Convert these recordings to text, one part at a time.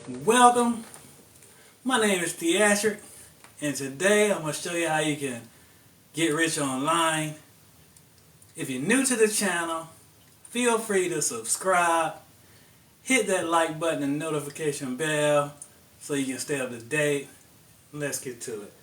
Welcome. My name is Theatric, and today I'm going to show you how you can get rich online. If you're new to the channel, feel free to subscribe, hit that like button and notification bell so you can stay up to date. Let's get to it.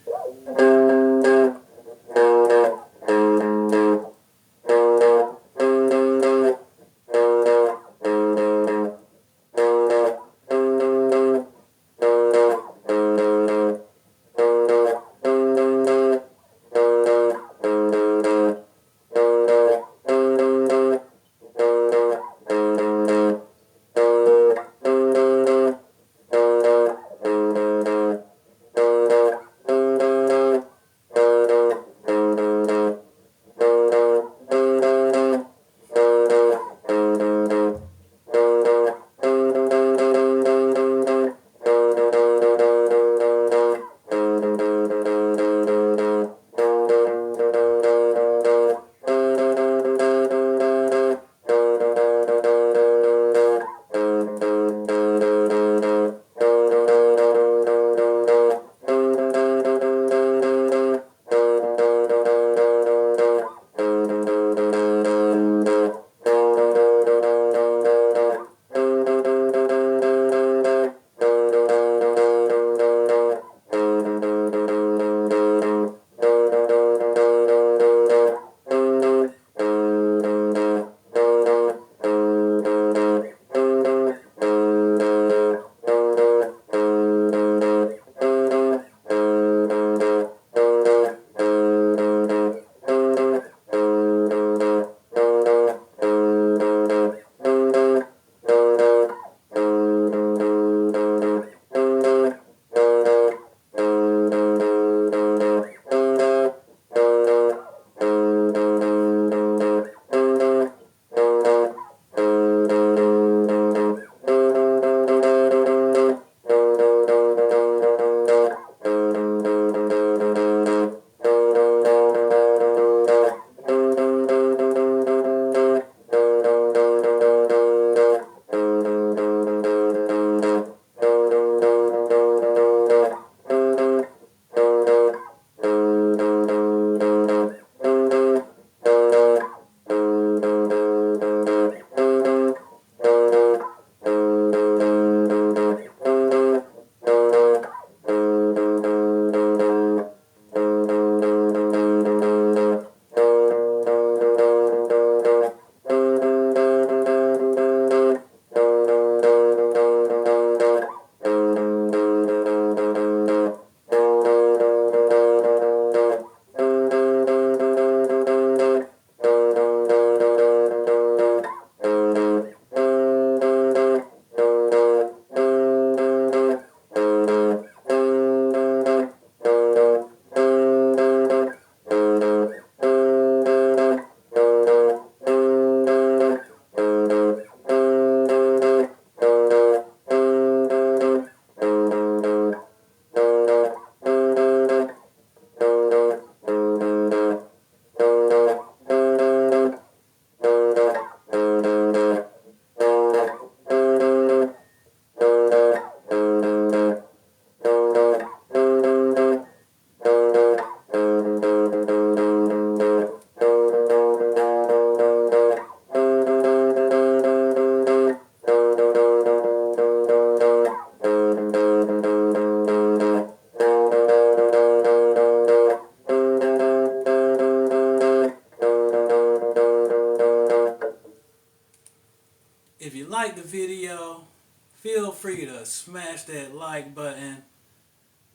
If you like the video, feel free to smash that like button.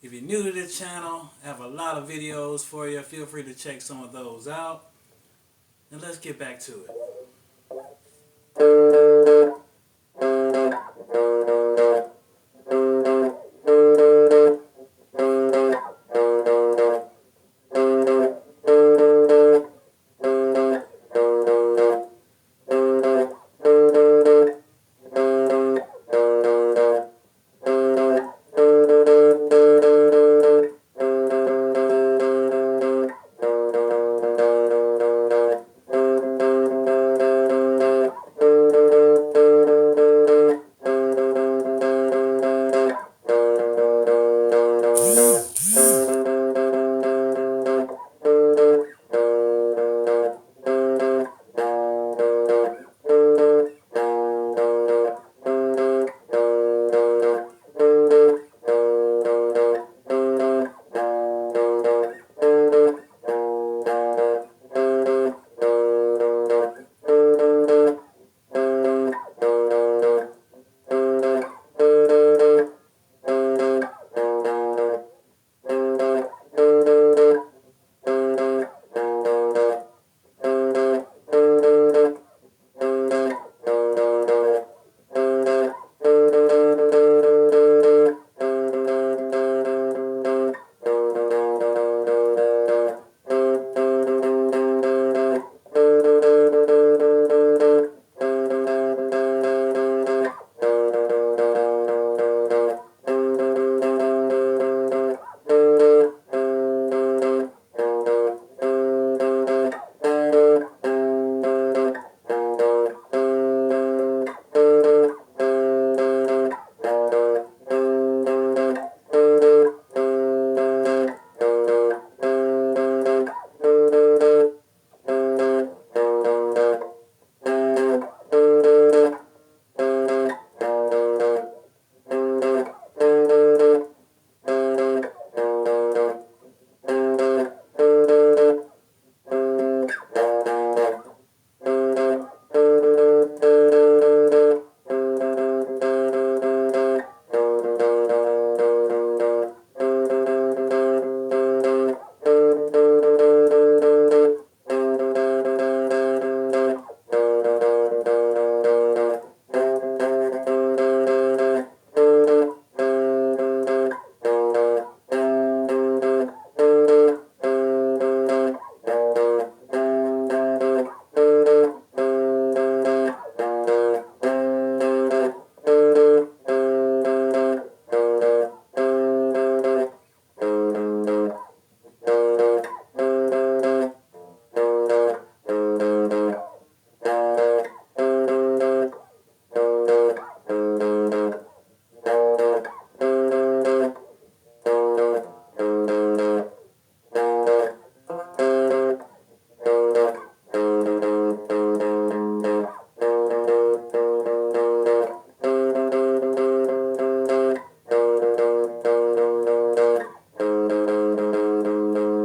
If you're new to the channel, I have a lot of videos for you. Feel free to check some of those out. And let's get back to it.